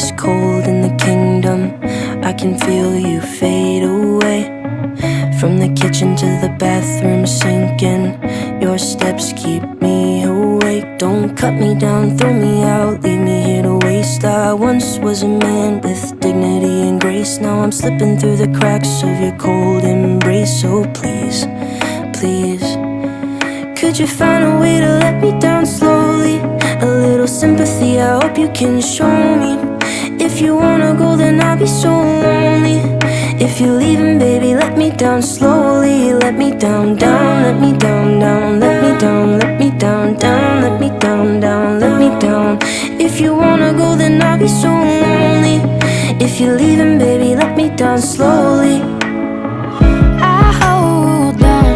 ice cold in the kingdom. I can feel you fade away. From the kitchen to the bathroom sinking, your steps keep me awake. Don't cut me down, throw me out, leave me here to waste. I once was a man with dignity and grace. Now I'm slipping through the cracks of your cold embrace. So please, please, could you find a way to let me down slowly? A little sympathy, I hope you can show me. If you wanna go, then I'll be so lonely. If you're leaving, baby, let me down slowly. Let me down, down, let me down, down. Let me down, let me down, down. Let me down, down, let me down. If you wanna go, then I'll be so lonely. If you're leaving, baby, let me down slowly.